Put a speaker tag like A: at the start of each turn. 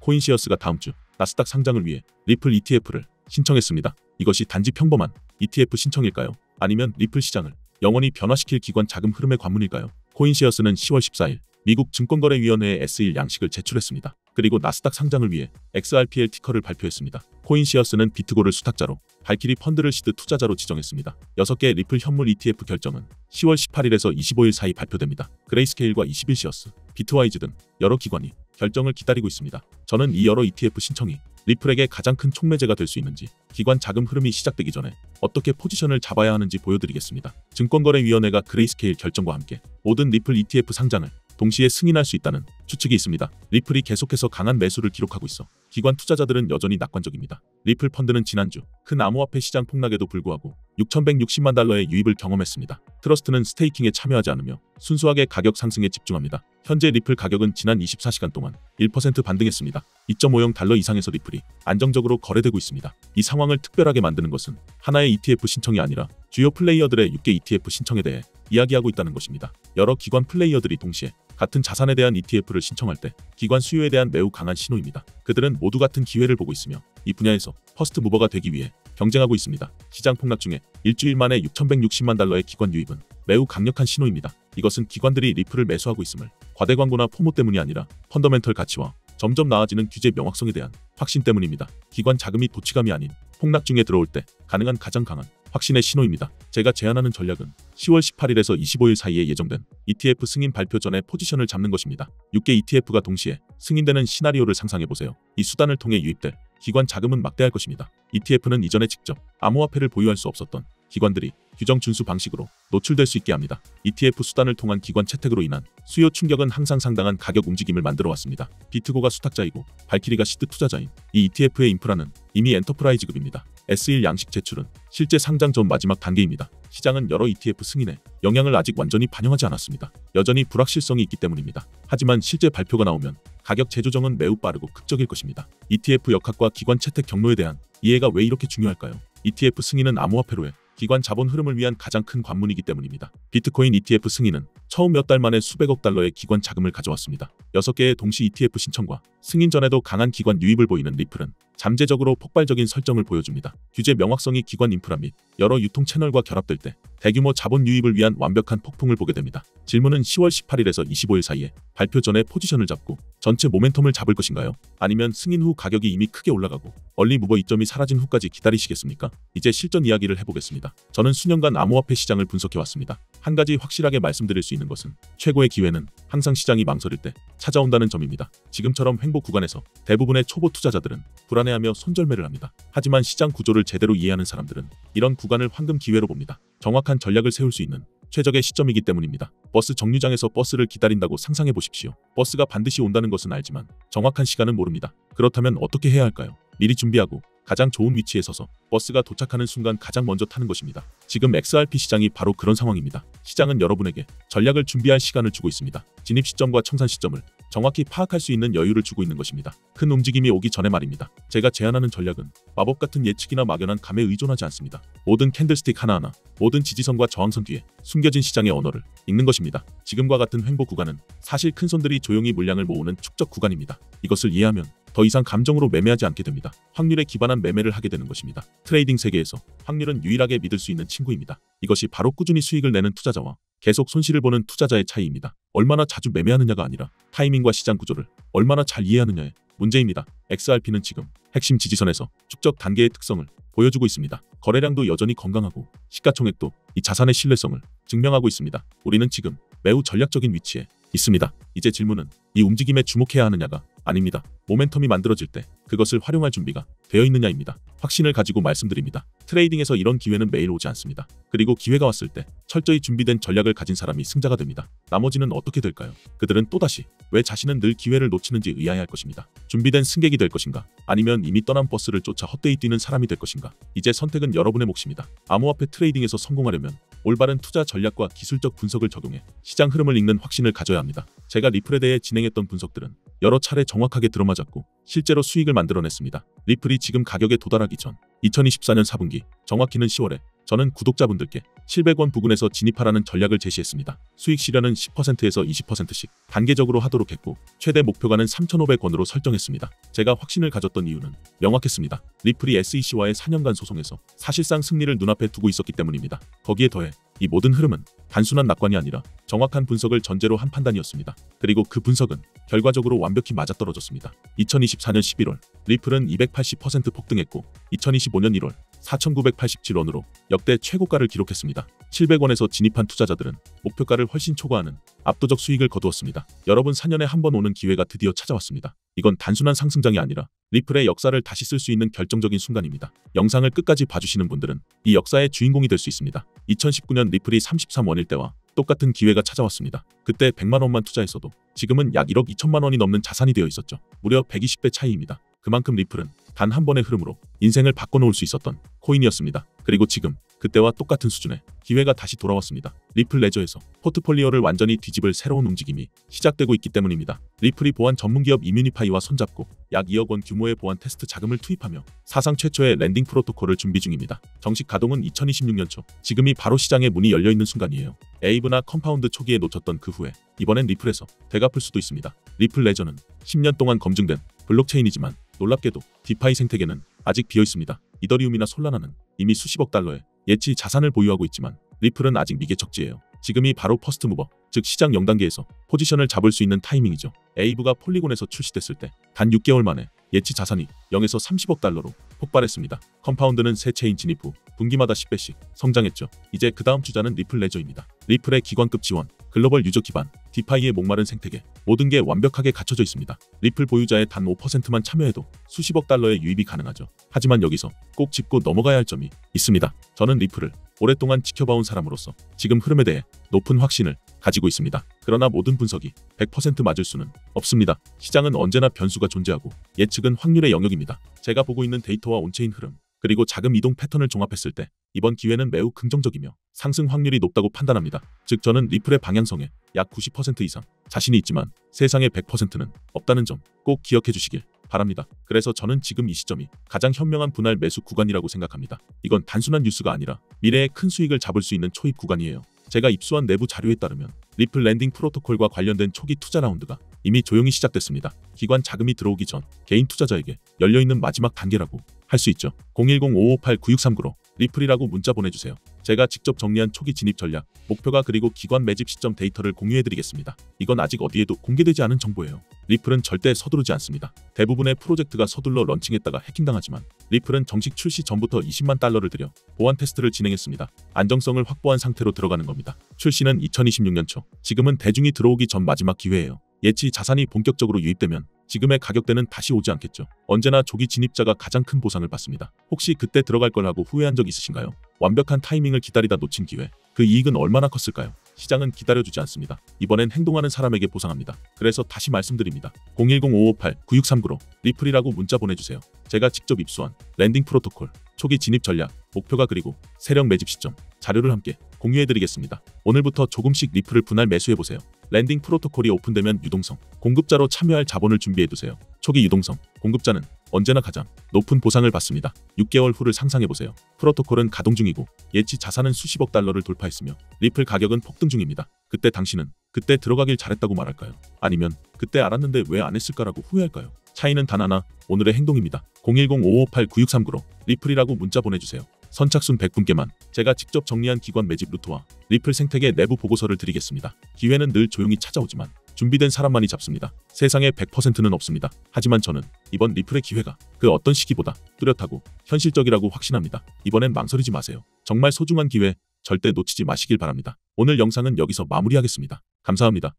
A: 코인시어스가 다음 주 나스닥 상장을 위해 리플 ETF를 신청했습니다. 이것이 단지 평범한 ETF 신청일까요? 아니면 리플 시장을 영원히 변화시킬 기관 자금 흐름의 관문일까요? 코인시어스는 10월 14일 미국 증권거래위원회에 S1 양식을 제출했습니다. 그리고 나스닥 상장을 위해 XRPL 티커를 발표했습니다. 코인시어스는 비트고를 수탁자로 발키리 펀드를 시드 투자자로 지정했습니다. 6개 리플 현물 ETF 결정은 10월 18일에서 25일 사이 발표됩니다. 그레이스케일과 21시어스, 비트와이즈 등 여러 기관이 결정을 기다리고 있습니다. 저는 이 여러 ETF 신청이 리플에게 가장 큰 촉매제가 될 수 있는지, 기관 자금 흐름이 시작되기 전에 어떻게 포지션을 잡아야 하는지 보여드리겠습니다. 증권거래위원회가 그레이스케일 결정과 함께 모든 리플 ETF 상장을 동시에 승인할 수 있다는 추측이 있습니다. 리플이 계속해서 강한 매수를 기록하고 있어 기관 투자자들은 여전히 낙관적입니다. 리플 펀드는 지난주 큰 암호화폐 시장 폭락에도 불구하고 6,160만 달러의 유입을 경험했습니다. 트러스트는 스테이킹에 참여하지 않으며 순수하게 가격 상승에 집중합니다. 현재 리플 가격은 지난 24시간 동안 1% 반등했습니다. 2.50 달러 이상에서 리플이 안정적으로 거래되고 있습니다. 이 상황을 특별하게 만드는 것은 하나의 ETF 신청이 아니라 주요 플레이어들의 6개 ETF 신청에 대해 이야기하고 있다는 것입니다. 여러 기관 플레이어들이 동시에 같은 자산에 대한 ETF를 신청할 때 기관 수요에 대한 매우 강한 신호입니다. 그들은 모두 같은 기회를 보고 있으며 이 분야에서 퍼스트 무버가 되기 위해 경쟁하고 있습니다. 시장 폭락 중에 일주일 만에 6,160만 달러의 기관 유입은 매우 강력한 신호입니다. 이것은 기관들이 리플을 매수하고 있음을 과대 광고나 포모 때문이 아니라 펀더멘털 가치와 점점 나아지는 규제 명확성에 대한 확신 때문입니다. 기관 자금이 도치감이 아닌 폭락 중에 들어올 때 가능한 가장 강한 확신의 신호입니다. 제가 제안하는 전략은 10월 18일에서 25일 사이에 예정된 ETF 승인 발표 전에 포지션을 잡는 것입니다. 6개 ETF가 동시에 승인되는 시나리오를 상상해보세요. 이 수단을 통해 유입될 기관 자금은 막대할 것입니다. ETF는 이전에 직접 암호화폐를 보유할 수 없었던 기관들이 규정 준수 방식으로 노출될 수 있게 합니다. ETF 수단을 통한 기관 채택으로 인한 수요 충격은 항상 상당한 가격 움직임을 만들어 왔습니다. 비트고가 수탁자이고 발키리가 시드 투자자인 이 ETF의 인프라는 이미 엔터프라이즈급입니다. S1 양식 제출은 실제 상장 전 마지막 단계입니다. 시장은 여러 ETF 승인에 영향을 아직 완전히 반영하지 않았습니다. 여전히 불확실성이 있기 때문입니다. 하지만 실제 발표가 나오면 가격 재조정은 매우 빠르고 극적일 것입니다. ETF 역학과 기관 채택 경로에 대한 이해가 왜 이렇게 중요할까요? ETF 승인은 암호화폐로의 기관 자본 흐름을 위한 가장 큰 관문이기 때문입니다. 비트코인 ETF 승인은 처음 몇 달 만에 수백억 달러의 기관 자금을 가져왔습니다. 6개의 동시 ETF 신청과 승인 전에도 강한 기관 유입을 보이는 리플은 잠재적으로 폭발적인 설정을 보여줍니다. 규제 명확성이 기관 인프라 및 여러 유통 채널과 결합될 때 대규모 자본 유입을 위한 완벽한 폭풍을 보게 됩니다. 질문은 10월 18일에서 25일 사이에 발표 전에 포지션을 잡고 전체 모멘텀을 잡을 것인가요? 아니면 승인 후 가격이 이미 크게 올라가고 얼리 무버 이점이 사라진 후까지 기다리시겠습니까? 이제 실전 이야기를 해보겠습니다. 저는 수년간 암호화폐 시장을 분석해왔습니다. 한 가지 확실하게 말씀드릴 수 있는 것은 최고의 기회는 항상 시장이 망설일 때 찾아온다는 점입니다. 지금처럼 횡보 구간에서 대부분의 초보 투자자들은 불안해하며 손절매를 합니다. 하지만 시장 구조를 제대로 이해하는 사람들은 이런 구간을 황금 기회로 봅니다. 정확한 전략을 세울 수 있는 최적의 시점이기 때문입니다. 버스 정류장에서 버스를 기다린다고 상상해 보십시오. 버스가 반드시 온다는 것은 알지만 정확한 시간은 모릅니다. 그렇다면 어떻게 해야 할까요? 미리 준비하고 가장 좋은 위치에 서서 버스가 도착하는 순간 가장 먼저 타는 것입니다. 지금 XRP 시장이 바로 그런 상황입니다. 시장은 여러분에게 전략을 준비할 시간을 주고 있습니다. 진입 시점과 청산 시점을 정확히 파악할 수 있는 여유를 주고 있는 것입니다. 큰 움직임이 오기 전에 말입니다. 제가 제안하는 전략은 마법 같은 예측이나 막연한 감에 의존하지 않습니다. 모든 캔들스틱 하나하나, 모든 지지선과 저항선 뒤에 숨겨진 시장의 언어를 읽는 것입니다. 지금과 같은 횡보 구간은 사실 큰손들이 조용히 물량을 모으는 축적 구간입니다. 이것을 이해하면 더 이상 감정으로 매매하지 않게 됩니다. 확률에 기반한 매매를 하게 되는 것입니다. 트레이딩 세계에서 확률은 유일하게 믿을 수 있는 친구입니다. 이것이 바로 꾸준히 수익을 내는 투자자와 계속 손실을 보는 투자자의 차이입니다. 얼마나 자주 매매하느냐가 아니라 타이밍과 시장 구조를 얼마나 잘 이해하느냐의 문제입니다. XRP는 지금 핵심 지지선에서 축적 단계의 특성을 보여주고 있습니다. 거래량도 여전히 건강하고 시가총액도 이 자산의 신뢰성을 증명하고 있습니다. 우리는 지금 매우 전략적인 위치에 있습니다. 이제 질문은 이 움직임에 주목해야 하느냐가 아닙니다. 모멘텀이 만들어질 때 그것을 활용할 준비가 되어 있느냐입니다. 확신을 가지고 말씀드립니다. 트레이딩에서 이런 기회는 매일 오지 않습니다. 그리고 기회가 왔을 때 철저히 준비된 전략을 가진 사람이 승자가 됩니다. 나머지는 어떻게 될까요? 그들은 또다시 왜 자신은 늘 기회를 놓치는지 의아해할 것입니다. 준비된 승객이 될 것인가? 아니면 이미 떠난 버스를 쫓아 헛되이 뛰는 사람이 될 것인가? 이제 선택은 여러분의 몫입니다. 암호화폐 트레이딩에서 성공하려면 올바른 투자 전략과 기술적 분석을 적용해 시장 흐름을 읽는 확신을 가져야 합니다. 제가 리플에 대해 진행했던 분석들은 여러 차례 정확하게 들어맞았고 실제로 수익을 만들어냈습니다. 리플이 지금 가격에 도달하기 전 2024년 4분기, 정확히는 10월에 저는 구독자분들께 700원 부근에서 진입하라는 전략을 제시했습니다. 수익 실현은 10%에서 20%씩 단계적으로 하도록 했고 최대 목표가는 3,500원으로 설정했습니다. 제가 확신을 가졌던 이유는 명확했습니다. 리플이 SEC와의 4년간 소송에서 사실상 승리를 눈앞에 두고 있었기 때문입니다. 거기에 더해 이 모든 흐름은 단순한 낙관이 아니라 정확한 분석을 전제로 한 판단이었습니다. 그리고 그 분석은 결과적으로 완벽히 맞아떨어졌습니다. 2024년 11월 리플은 280% 폭등했고 2025년 1월 4,987원으로 역대 최고가를 기록했습니다. 700원에서 진입한 투자자들은 목표가를 훨씬 초과하는 압도적 수익을 거두었습니다. 여러분 4년에 한 번 오는 기회가 드디어 찾아왔습니다. 이건 단순한 상승장이 아니라 리플의 역사를 다시 쓸 수 있는 결정적인 순간입니다. 영상을 끝까지 봐주시는 분들은 이 역사의 주인공이 될 수 있습니다. 2019년 리플이 33원일 때와 똑같은 기회가 찾아왔습니다. 그때 100만 원만 투자했어도 지금은 약 1억 2천만 원이 넘는 자산이 되어 있었죠. 무려 120배 차이입니다. 그만큼 리플은 단 한 번의 흐름으로 인생을 바꿔놓을 수 있었던 코인이었습니다. 그리고 지금 그때와 똑같은 수준의 기회가 다시 돌아왔습니다. 리플 레저에서 포트폴리오를 완전히 뒤집을 새로운 움직임이 시작되고 있기 때문입니다. 리플이 보안 전문기업 이뮤니파이와 손잡고 약 2억 원 규모의 보안 테스트 자금을 투입하며 사상 최초의 랜딩 프로토콜을 준비 중입니다. 정식 가동은 2026년 초, 지금이 바로 시장의 문이 열려있는 순간이에요. 에이브나 컴파운드 초기에 놓쳤던 그 후에 이번엔 리플에서 되갚을 수도 있습니다. 리플 레저는 10년 동안 검증된 블록체인이지만 놀랍게도 디파이 생태계는 아직 비어있습니다. 이더리움이나 솔라나는 이미 수십억 달러의 예치 자산을 보유하고 있지만 리플은 아직 미개척지예요. 지금이 바로 퍼스트 무버, 즉 시장 0단계에서 포지션을 잡을 수 있는 타이밍이죠. 에이브가 폴리곤에서 출시됐을 때 단 6개월 만에 예치 자산이 0에서 30억 달러로 폭발했습니다. 컴파운드는 새 체인 진입 후 분기마다 10배씩 성장했죠. 이제 그 다음 주자는 리플 레저입니다. 리플의 기관급 지원, 글로벌 유저 기반, 디파이의 목마른 생태계, 모든 게 완벽하게 갖춰져 있습니다. 리플 보유자의 단 5%만 참여해도 수십억 달러의 유입이 가능하죠. 하지만 여기서 꼭 짚고 넘어가야 할 점이 있습니다. 저는 리플을 오랫동안 지켜봐온 사람으로서 지금 흐름에 대해 높은 확신을 가지고 있습니다. 그러나 모든 분석이 100% 맞을 수는 없습니다. 시장은 언제나 변수가 존재하고 예측은 확률의 영역입니다. 제가 보고 있는 데이터와 온체인 흐름, 그리고 자금 이동 패턴을 종합했을 때 이번 기회는 매우 긍정적이며 상승 확률이 높다고 판단합니다. 즉 저는 리플의 방향성에 약 90% 이상 자신이 있지만 세상의 100%는 없다는 점 꼭 기억해 주시길 바랍니다. 그래서 저는 지금 이 시점이 가장 현명한 분할 매수 구간이라고 생각합니다. 이건 단순한 뉴스가 아니라 미래의 큰 수익을 잡을 수 있는 초입 구간이에요. 제가 입수한 내부 자료에 따르면 리플 랜딩 프로토콜과 관련된 초기 투자 라운드가 이미 조용히 시작됐습니다. 기관 자금이 들어오기 전 개인 투자자에게 열려있는 마지막 단계라고 할 수 있죠. 010-558-9639로 리플이라고 문자 보내주세요. 제가 직접 정리한 초기 진입 전략, 목표가 그리고 기관 매집 시점 데이터를 공유해드리겠습니다. 이건 아직 어디에도 공개되지 않은 정보예요. 리플은 절대 서두르지 않습니다. 대부분의 프로젝트가 서둘러 런칭했다가 해킹당하지만 리플은 정식 출시 전부터 20만 달러를 들여 보안 테스트를 진행했습니다. 안정성을 확보한 상태로 들어가는 겁니다. 출시는 2026년 초, 지금은 대중이 들어오기 전 마지막 기회예요. 예치 자산이 본격적으로 유입되면 지금의 가격대는 다시 오지 않겠죠. 언제나 조기 진입자가 가장 큰 보상을 받습니다. 혹시 그때 들어갈 걸 하고 후회한 적 있으신가요? 완벽한 타이밍을 기다리다 놓친 기회, 그 이익은 얼마나 컸을까요? 시장은 기다려주지 않습니다. 이번엔 행동하는 사람에게 보상합니다. 그래서 다시 말씀드립니다. 010-558-9639로 리플이라고 문자 보내주세요. 제가 직접 입수한 랜딩 프로토콜, 초기 진입 전략, 목표가 그리고 세력 매집 시점, 자료를 함께 공유해드리겠습니다. 오늘부터 조금씩 리플을 분할 매수해보세요. 랜딩 프로토콜이 오픈되면 유동성, 공급자로 참여할 자본을 준비해두세요. 초기 유동성, 공급자는 언제나 가장 높은 보상을 받습니다. 6개월 후를 상상해보세요. 프로토콜은 가동 중이고 예치 자산은 수십억 달러를 돌파했으며 리플 가격은 폭등 중입니다. 그때 당신은 그때 들어가길 잘했다고 말할까요? 아니면 그때 알았는데 왜 안 했을까라고 후회할까요? 차이는 단 하나, 오늘의 행동입니다. 010-558-9639로 리플이라고 문자 보내주세요. 선착순 100분께만 제가 직접 정리한 기관 매집 루트와 리플 생태계 내부 보고서를 드리겠습니다. 기회는 늘 조용히 찾아오지만 준비된 사람만이 잡습니다. 세상에 100%는 없습니다. 하지만 저는 이번 리플의 기회가 그 어떤 시기보다 뚜렷하고 현실적이라고 확신합니다. 이번엔 망설이지 마세요. 정말 소중한 기회 절대 놓치지 마시길 바랍니다. 오늘 영상은 여기서 마무리하겠습니다. 감사합니다.